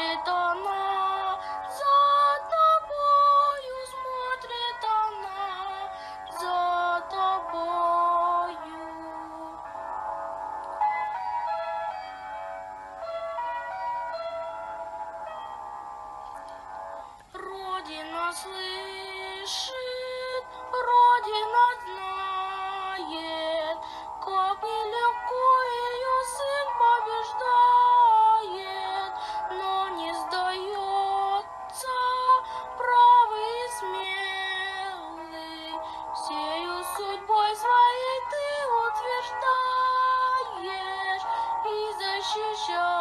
смотрит она, за тобою смотрит она, за тобою. Родина слышит, Родина знает, как нелегко ее сын побеждает, но не сдается правый и смелый, всею судьбой своей ты утверждаешь и защищаешь.